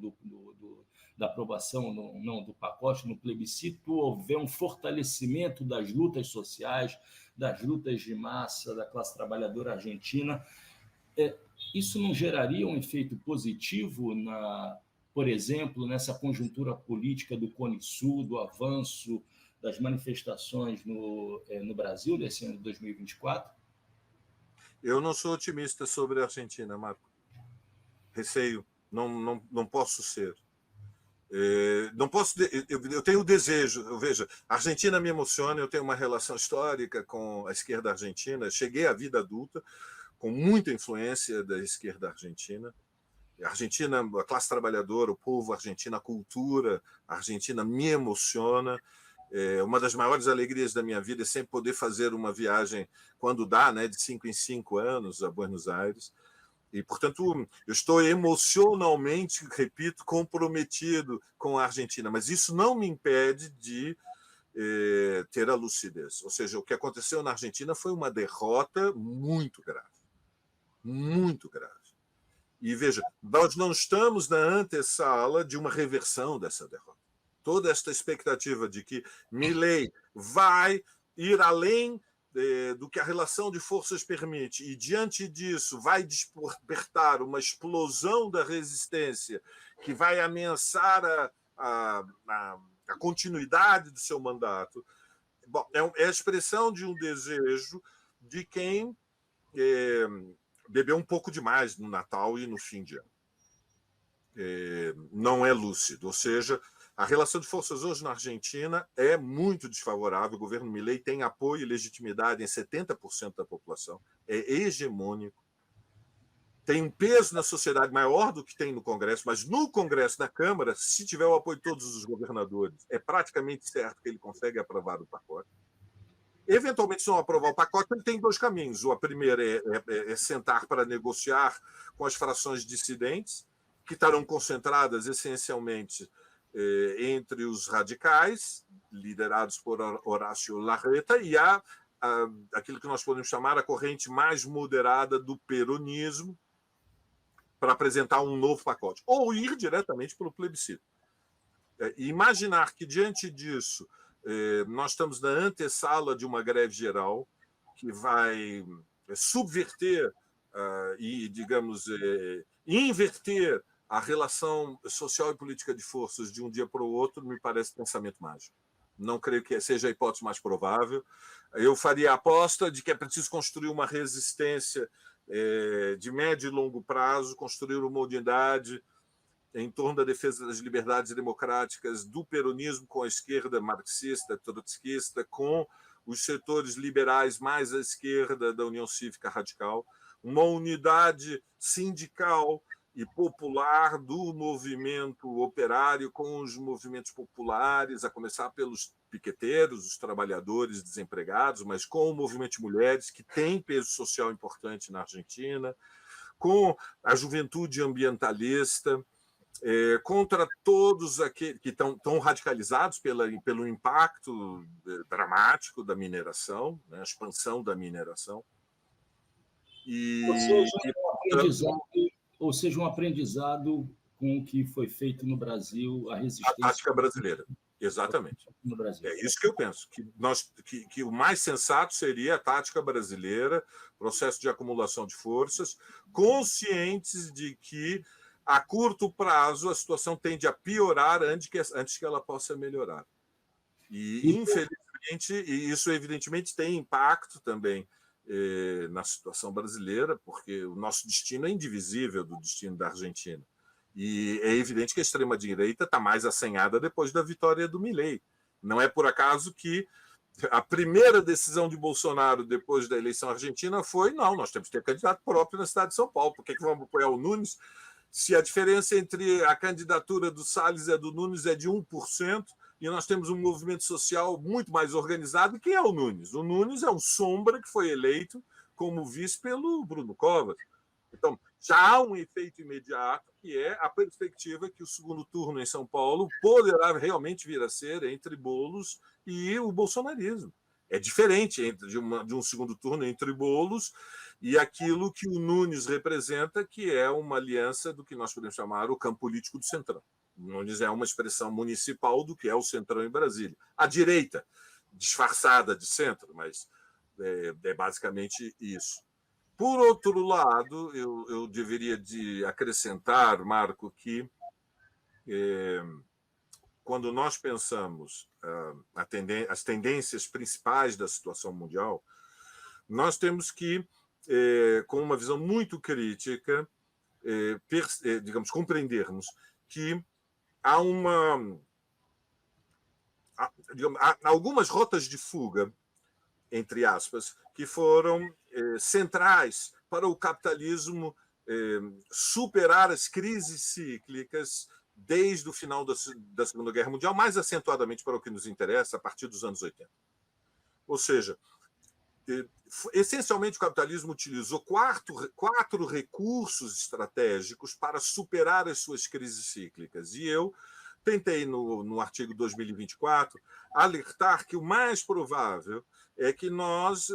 da aprovação não do pacote, no plebiscito, houver um fortalecimento das lutas sociais, das lutas de massa da classe trabalhadora argentina, isso não geraria um efeito positivo, por exemplo, nessa conjuntura política do Cone Sul, do avanço das manifestações no Brasil nesse ano de 2024? Eu não sou otimista sobre a Argentina, Marco. Receio. Não posso ser. Não posso. Eu tenho o desejo. Veja, a Argentina me emociona. Eu tenho uma relação histórica com a esquerda argentina. Cheguei à vida adulta com muita influência da esquerda argentina. A Argentina, a classe trabalhadora, o povo argentino, a cultura argentina me emociona. Uma das maiores alegrias da minha vida é sempre poder fazer uma viagem, quando dá, né, de 5 em 5 anos a Buenos Aires. E, portanto, eu estou emocionalmente, repito, comprometido com a Argentina, mas isso não me impede de ter a lucidez. Ou seja, o que aconteceu na Argentina foi uma derrota muito grave. Muito grave. E veja, nós não estamos na antessala de uma reversão dessa derrota. Toda esta expectativa de que Milei vai ir além do que a relação de forças permite e, diante disso, vai despertar uma explosão da resistência que vai ameaçar a continuidade do seu mandato. Bom, é a expressão de um desejo de quem bebeu um pouco demais no Natal e no fim de ano. Não é lúcido, ou seja, a relação de forças hoje na Argentina é muito desfavorável. O governo Milei tem apoio e legitimidade em 70% da população, é hegemônico, tem um peso na sociedade maior do que tem no Congresso, mas no Congresso, na Câmara, se tiver o apoio de todos os governadores, é praticamente certo que ele consegue aprovar o pacote. Eventualmente, se não aprovar o pacote, ele tem 2 caminhos. A primeira é sentar para negociar com as frações dissidentes, que estarão concentradas essencialmente entre os radicais, liderados por Horácio Larreta, e aquilo que nós podemos chamar a corrente mais moderada do peronismo, para apresentar um novo pacote, ou ir diretamente para o plebiscito. Imaginar que, diante disso, nós estamos na antessala de uma greve geral que vai subverter e, digamos, inverter a relação social e política de forças de um dia para o outro, me parece pensamento mágico. Não creio que seja a hipótese mais provável. Eu faria a aposta de que é preciso construir uma resistência de médio e longo prazo, construir uma unidade em torno da defesa das liberdades democráticas do peronismo com a esquerda marxista, trotskista, com os setores liberais mais à esquerda da União Cívica Radical, uma unidade sindical e popular do movimento operário com os movimentos populares, a começar pelos piqueteiros, os trabalhadores desempregados, mas com o movimento de mulheres, que tem peso social importante na Argentina, com a juventude ambientalista, contra todos aqueles que estão tão radicalizados pelo impacto dramático da mineração, né, a expansão da mineração. Ou seja, um aprendizado com o que foi feito no Brasil, a resistência... A tática brasileira, exatamente. No Brasil. É isso que eu penso, que o mais sensato seria a tática brasileira, processo de acumulação de forças, conscientes de que, a curto prazo, a situação tende a piorar antes que ela possa melhorar. E, infelizmente, e isso evidentemente tem impacto também na situação brasileira, porque o nosso destino é indivisível do destino da Argentina. E é evidente que a extrema-direita está mais assanhada depois da vitória do Milei. Não é por acaso que a primeira decisão de Bolsonaro depois da eleição argentina foi: não, nós temos que ter candidato próprio na cidade de São Paulo. Por que vamos apoiar o Nunes se a diferença entre a candidatura do Salles e a do Nunes é de 1%, e nós temos um movimento social muito mais organizado? Quem é o Nunes? O Nunes é um sombra que foi eleito como vice pelo Bruno Covas. Então, já há um efeito imediato, que é a perspectiva que o segundo turno em São Paulo poderá realmente vir a ser entre Boulos e o bolsonarismo. É diferente de um segundo turno entre Boulos e aquilo que o Nunes representa, que é uma aliança do que nós podemos chamar o campo político do Centrão. O Nunes é uma expressão municipal do que é o Centrão em Brasília. A direita, disfarçada de centro, mas é basicamente isso. Por outro lado, eu deveria acrescentar, Marco, que quando nós pensamos as tendências principais da situação mundial, nós temos que, com uma visão muito crítica, digamos, compreendermos que há algumas rotas de fuga, entre aspas, que foram centrais para o capitalismo superar as crises cíclicas desde o final da Segunda Guerra Mundial, mais acentuadamente para o que nos interessa, a partir dos anos 80. Ou seja, essencialmente o capitalismo utilizou quatro recursos estratégicos para superar as suas crises cíclicas. E eu tentei, no artigo 2024, alertar que o mais provável é que nós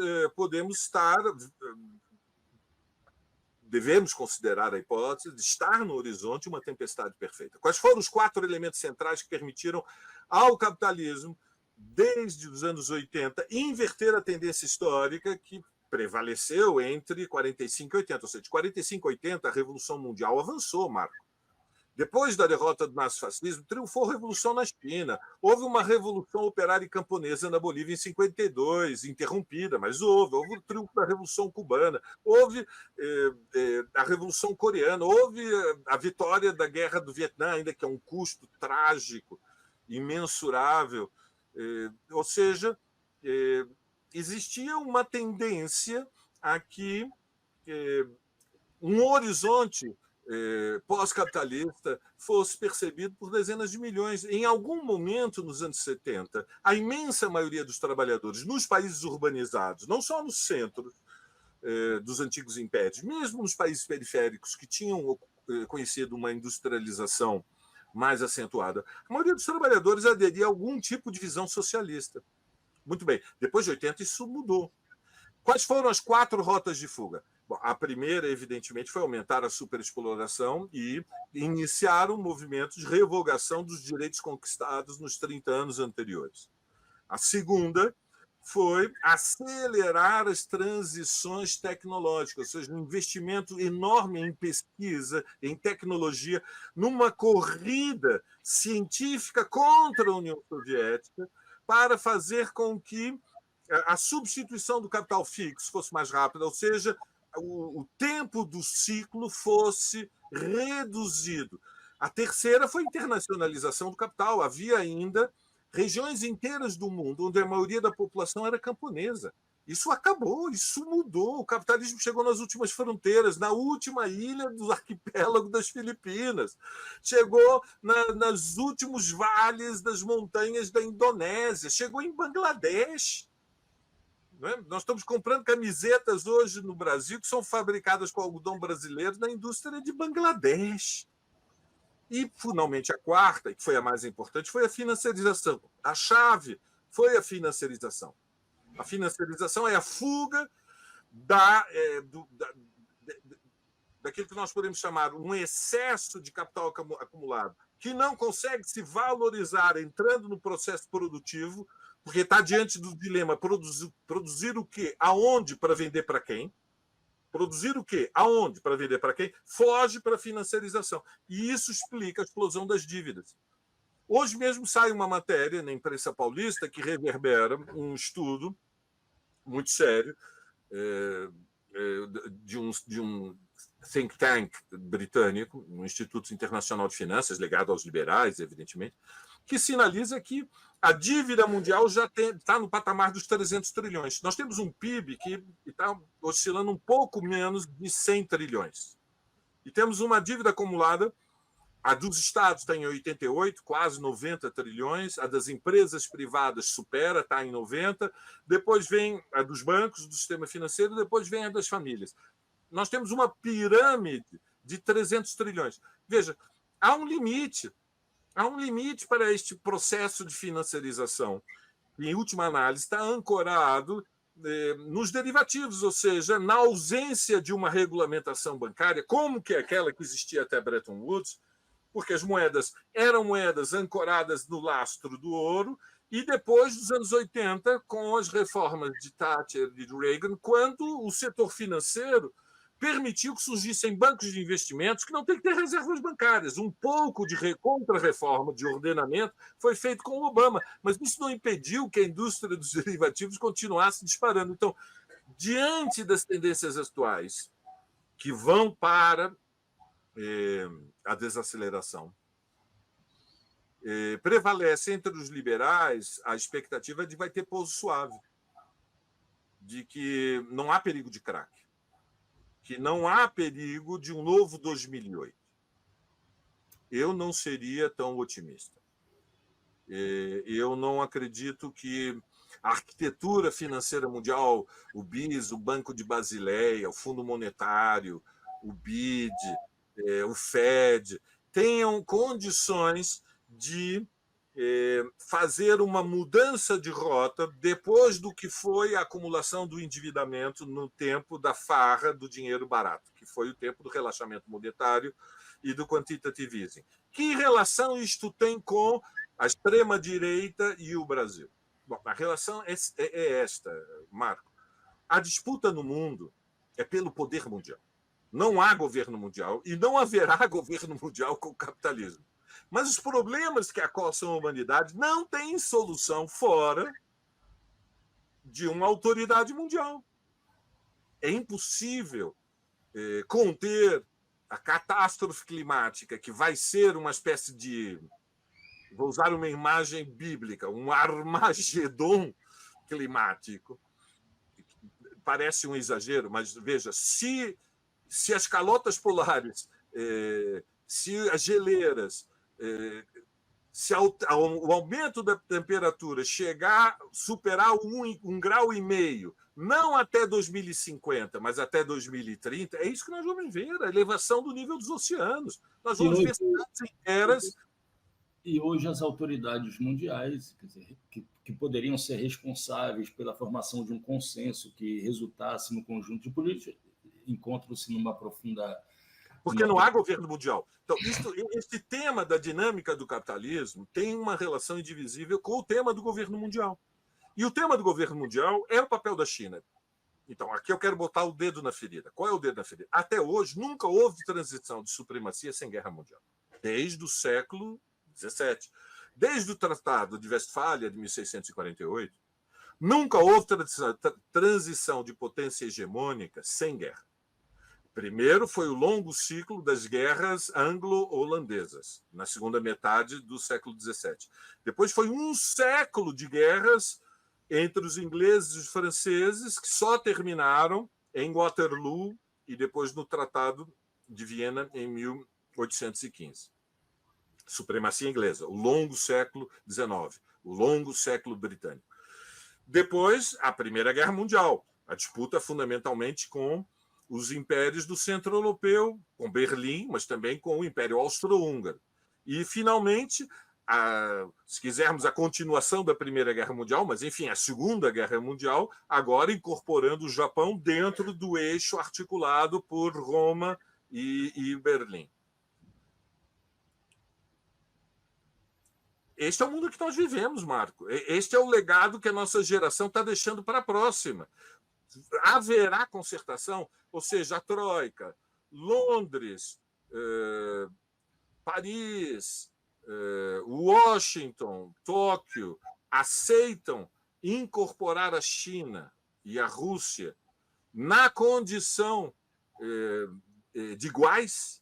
devemos considerar a hipótese de estar no horizonte uma tempestade perfeita. Quais foram os 4 elementos centrais que permitiram ao capitalismo, desde os anos 80, inverter a tendência histórica que prevaleceu entre 45 e 80? Ou seja, de 45 a 80, a Revolução Mundial avançou, Marco. Depois da derrota do nazifascismo, triunfou a Revolução na China. Houve uma Revolução Operária e Camponesa na Bolívia em 52, interrompida, mas houve. Houve o triunfo da Revolução Cubana, houve a Revolução Coreana, houve a vitória da Guerra do Vietnã, ainda que é um custo trágico, imensurável. Ou seja, existia uma tendência a que um horizonte pós-capitalista fosse percebido por dezenas de milhões. Em algum momento, nos anos 70, a imensa maioria dos trabalhadores nos países urbanizados, não só nos centros dos antigos impérios, mesmo nos países periféricos que tinham conhecido uma industrialização mais acentuada, a maioria dos trabalhadores aderia a algum tipo de visão socialista. Muito bem, depois de 80 isso mudou. Quais foram as 4 rotas de fuga? Bom, a primeira, evidentemente, foi aumentar a superexploração e iniciar um movimento de revogação dos direitos conquistados nos 30 anos anteriores. A segunda foi acelerar as transições tecnológicas, ou seja, um investimento enorme em pesquisa, em tecnologia, numa corrida científica contra a União Soviética, para fazer com que a substituição do capital fixo fosse mais rápida, ou seja, o tempo do ciclo fosse reduzido. A terceira foi a internacionalização do capital. Havia ainda regiões inteiras do mundo onde a maioria da população era camponesa. Isso acabou, isso mudou. O capitalismo chegou nas últimas fronteiras, na última ilha do arquipélago das Filipinas. Chegou nos últimos vales das montanhas da Indonésia. Chegou em Bangladesh. Não é? Nós estamos comprando camisetas hoje no Brasil que são fabricadas com algodão brasileiro na indústria de Bangladesh. E, finalmente, a quarta, que foi a mais importante, foi a financiarização. A chave foi a financiarização. A financiarização é a fuga daquilo que nós podemos chamar um excesso de capital acumulado, que não consegue se valorizar entrando no processo produtivo, porque está diante do dilema produzir o quê? Aonde para vender para quem? Produzir o quê? Aonde para vender para quem? Foge para a financiarização. E isso explica a explosão das dívidas. Hoje mesmo sai uma matéria na imprensa paulista que reverbera um estudo muito sério de um think tank britânico, um Instituto Internacional de Finanças, ligado aos liberais, evidentemente, que sinaliza que a dívida mundial já está no patamar dos 300 trilhões. Nós temos um PIB que está oscilando um pouco menos de 100 trilhões. E temos uma dívida acumulada, a dos estados está em 88, quase 90 trilhões, a das empresas privadas supera, está em 90, depois vem a dos bancos, do sistema financeiro, depois vem a das famílias. Nós temos uma pirâmide de 300 trilhões. Veja, há um limite para este processo de financiarização. Em última análise, está ancorado nos derivativos, ou seja, na ausência de uma regulamentação bancária, como que é aquela que existia até Bretton Woods, porque as moedas eram moedas ancoradas no lastro do ouro, e depois dos anos 80, com as reformas de Thatcher e de Reagan, quando o setor financeiro permitiu que surgissem bancos de investimentos que não têm que ter reservas bancárias. Um pouco de contra-reforma, de ordenamento, foi feito com o Obama, mas isso não impediu que a indústria dos derivativos continuasse disparando. Então, diante das tendências atuais, que vão para a desaceleração, prevalece entre os liberais a expectativa de que vai ter pouso suave, de que não há perigo de craque. que não há perigo de um novo 2008. Eu não seria tão otimista. Eu não acredito que a arquitetura financeira mundial, o BIS, o Banco de Basileia, o Fundo Monetário, o BID, o FED, tenham condições de fazer uma mudança de rota depois do que foi a acumulação do endividamento no tempo da farra do dinheiro barato, que foi o tempo do relaxamento monetário e do quantitative easing. Que relação isto tem com a extrema-direita e o Brasil? Bom, a relação é esta, Marco. A disputa no mundo é pelo poder mundial. Não há governo mundial e não haverá governo mundial com o capitalismo. Mas os problemas que acossam a humanidade não têm solução fora de uma autoridade mundial. É impossível conter a catástrofe climática, que vai ser uma espécie de, vou usar uma imagem bíblica, um Armagedon climático. Parece um exagero, mas veja, se as calotas polares, se as geleiras, se o aumento da temperatura superar 1,5 grau, não até 2050, mas até 2030, é isso que nós vamos ver, a elevação do nível dos oceanos. Nós vamos ver cidades inteiras. E hoje as autoridades mundiais, quer dizer, que poderiam ser responsáveis pela formação de um consenso que resultasse no conjunto de políticas, encontram-se numa profunda... Porque não há governo mundial. Então, este tema da dinâmica do capitalismo tem uma relação indivisível com o tema do governo mundial. E o tema do governo mundial é o papel da China. Então, aqui eu quero botar o dedo na ferida. Qual é o dedo na ferida? Até hoje, nunca houve transição de supremacia sem guerra mundial. Desde o século XVII. Desde o Tratado de Westfália, de 1648, nunca houve transição de potência hegemônica sem guerra. Primeiro foi o longo ciclo das guerras anglo-holandesas, na segunda metade do século XVII. Depois foi um século de guerras entre os ingleses e os franceses, que só terminaram em Waterloo e depois no Tratado de Viena, em 1815. Supremacia inglesa, o longo século XIX, o longo século britânico. Depois, a Primeira Guerra Mundial, a disputa fundamentalmente com os impérios do centro europeu, com Berlim, mas também com o Império Austro-Húngaro. E, finalmente, se quisermos, a continuação da Primeira Guerra Mundial, mas, enfim, a Segunda Guerra Mundial, agora incorporando o Japão dentro do eixo articulado por Roma e Berlim. Este é o mundo que nós vivemos, Marco. Este é o legado que a nossa geração está deixando para a próxima. Haverá concertação, ou seja, a Troika, Londres, Paris, Washington, Tóquio, aceitam incorporar a China e a Rússia na condição de iguais?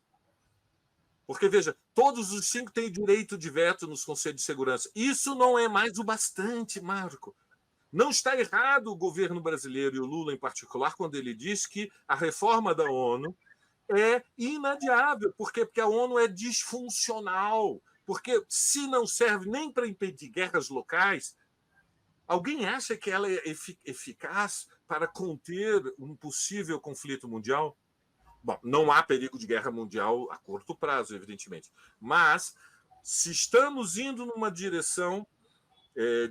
Porque, veja, todos os 5 têm direito de veto nos Conselhos de Segurança. Isso não é mais o bastante, Marco. Não está errado o governo brasileiro, e o Lula em particular, quando ele diz que a reforma da ONU é inadiável. Por quê? Porque a ONU é disfuncional. Porque se não serve nem para impedir guerras locais, alguém acha que ela é eficaz para conter um possível conflito mundial? Bom, não há perigo de guerra mundial a curto prazo, evidentemente. Mas, se estamos indo numa direção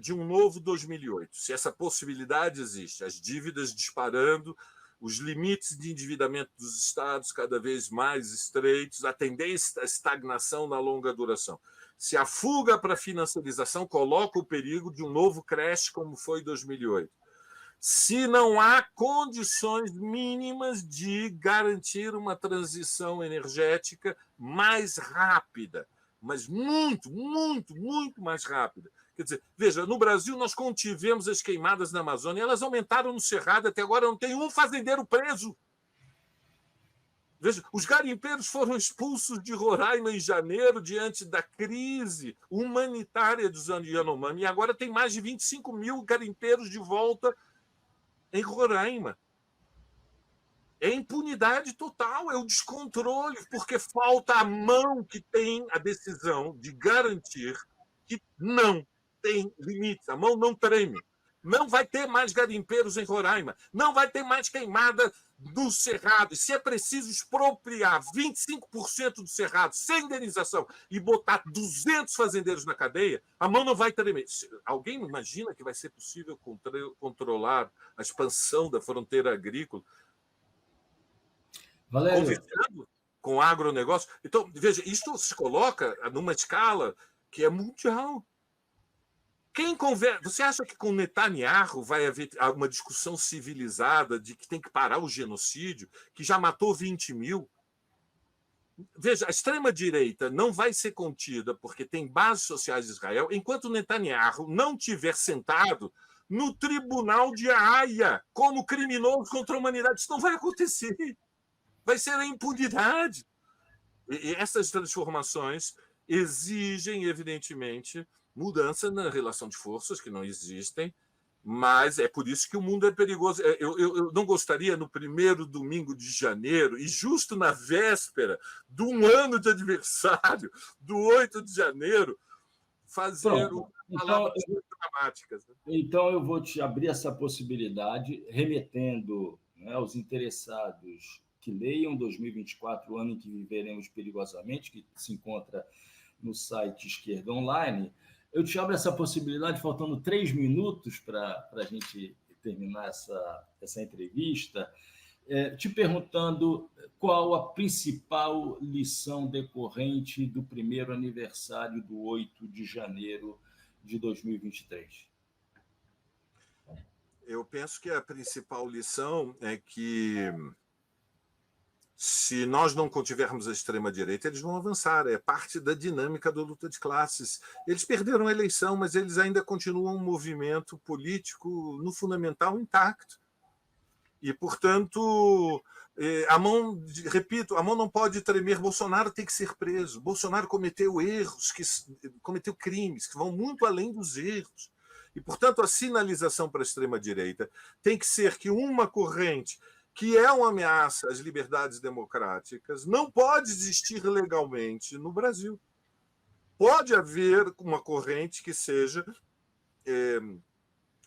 de um novo 2008, se essa possibilidade existe, as dívidas disparando, os limites de endividamento dos Estados cada vez mais estreitos, a tendência à estagnação na longa duração. Se a fuga para a financiarização coloca o perigo de um novo crash como foi 2008. Se não há condições mínimas de garantir uma transição energética mais rápida, mas muito, muito, muito mais rápida. Quer dizer, veja, no Brasil nós contivemos as queimadas na Amazônia, elas aumentaram no Cerrado, até agora não tem um fazendeiro preso. Veja, os garimpeiros foram expulsos de Roraima em janeiro diante da crise humanitária dos Yanomami, e agora tem mais de 25 mil garimpeiros de volta em Roraima. É impunidade total, é o descontrole, porque falta a mão que tem a decisão de garantir que não tem limites. A mão não treme. Não vai ter mais garimpeiros em Roraima. Não vai ter mais queimada do Cerrado. E se é preciso expropriar 25% do Cerrado sem indenização e botar 200 fazendeiros na cadeia, a mão não vai tremer. Alguém imagina que vai ser possível controlar a expansão da fronteira agrícola conversando com o agronegócio? Então, veja, isto se coloca numa escala que é mundial. Quem conversa? Você acha que com Netanyahu vai haver uma discussão civilizada de que tem que parar o genocídio, que já matou 20 mil? Veja, a extrema-direita não vai ser contida porque tem bases sociais de Israel enquanto Netanyahu não tiver sentado no tribunal de Haia como criminoso contra a humanidade. Isso não vai acontecer. Vai ser a impunidade. E essas transformações exigem, evidentemente, mudança na relação de forças, que não existem, mas é por isso que o mundo é perigoso. Eu não gostaria, no primeiro domingo de janeiro, e justo na véspera de um ano de aniversário, do 8 de janeiro, fazer palavras dramáticas. Então, eu vou te abrir essa possibilidade, remetendo, né, aos interessados que leiam 2024, o ano em que viveremos perigosamente, que se encontra no site Esquerda Online. Eu te abro essa possibilidade, faltando 3 minutos para a gente terminar essa entrevista, te perguntando qual a principal lição decorrente do primeiro aniversário do 8 de janeiro de 2023. Eu penso que a principal lição é que, se nós não contivermos a extrema-direita, eles vão avançar. É parte da dinâmica da luta de classes. Eles perderam a eleição, mas eles ainda continuam um movimento político, no fundamental, intacto. E, portanto, repito, a mão não pode tremer. Bolsonaro tem que ser preso. Bolsonaro cometeu cometeu crimes que vão muito além dos erros. E, portanto, a sinalização para a extrema-direita tem que ser que uma corrente que é uma ameaça às liberdades democráticas não pode existir legalmente no Brasil. Pode haver uma corrente que seja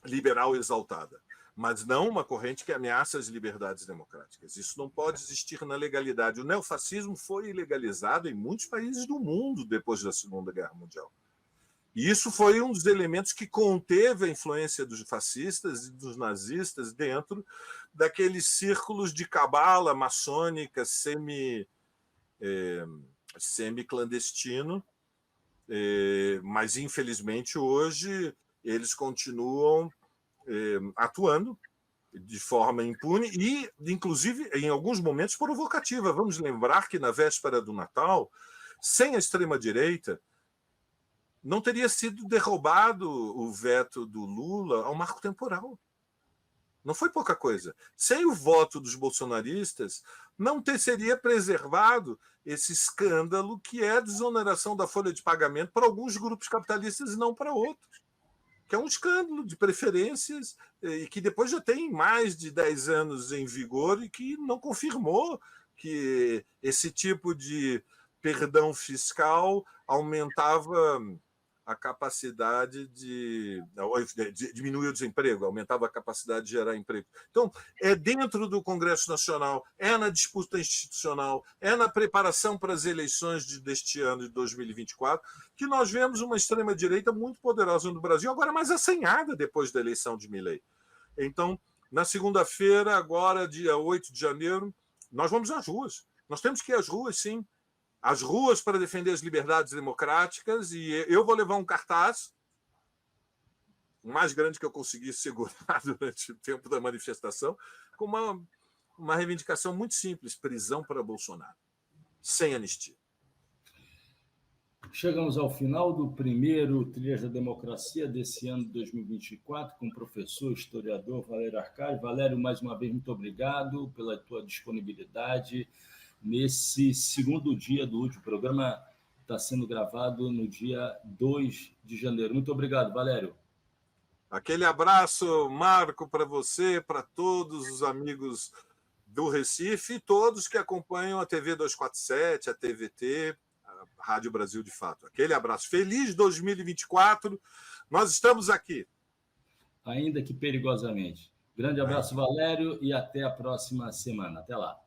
liberal exaltada, mas não uma corrente que ameaça as liberdades democráticas. Isso não pode existir na legalidade. O neofascismo foi ilegalizado em muitos países do mundo depois da Segunda Guerra Mundial. E isso foi um dos elementos que conteve a influência dos fascistas e dos nazistas dentro daqueles círculos de cabala maçônica semi-clandestino, mas, infelizmente, hoje eles continuam atuando de forma impune e, inclusive, em alguns momentos, provocativa. Vamos lembrar que, na véspera do Natal, sem a extrema-direita, não teria sido derrubado o veto do Lula ao marco temporal. Não foi pouca coisa. Sem o voto dos bolsonaristas, não seria preservado esse escândalo que é a desoneração da folha de pagamento para alguns grupos capitalistas e não para outros. Que é um escândalo de preferências e que depois já tem mais de 10 anos em vigor e que não confirmou que esse tipo de perdão fiscal aumentava a capacidade diminuir o desemprego, aumentava a capacidade de gerar emprego. Então, é dentro do Congresso Nacional, é na disputa institucional, é na preparação para as eleições deste ano de 2024, que nós vemos uma extrema-direita muito poderosa no Brasil, agora mais assanhada depois da eleição de Milei. Então, na segunda-feira, agora, dia 8 de janeiro, nós vamos às ruas. Nós temos que ir às ruas, sim. As ruas para defender as liberdades democráticas, e eu vou levar um cartaz, o mais grande que eu consegui segurar durante o tempo da manifestação, com uma reivindicação muito simples: prisão para Bolsonaro, sem anistia. Chegamos ao final do primeiro Trilhas da Democracia desse ano de 2024, com o professor historiador Valério Arcari. Valério, mais uma vez, muito obrigado pela tua disponibilidade nesse segundo dia do último programa. Está sendo gravado no dia 2 de janeiro. Muito obrigado, Valério. Aquele abraço, Marco, para você, para todos os amigos do Recife e todos que acompanham a TV 247, a TVT, a Rádio Brasil de Fato. Aquele abraço. Feliz 2024. Nós estamos aqui. Ainda que perigosamente. Grande abraço, Valério, e até a próxima semana. Até lá.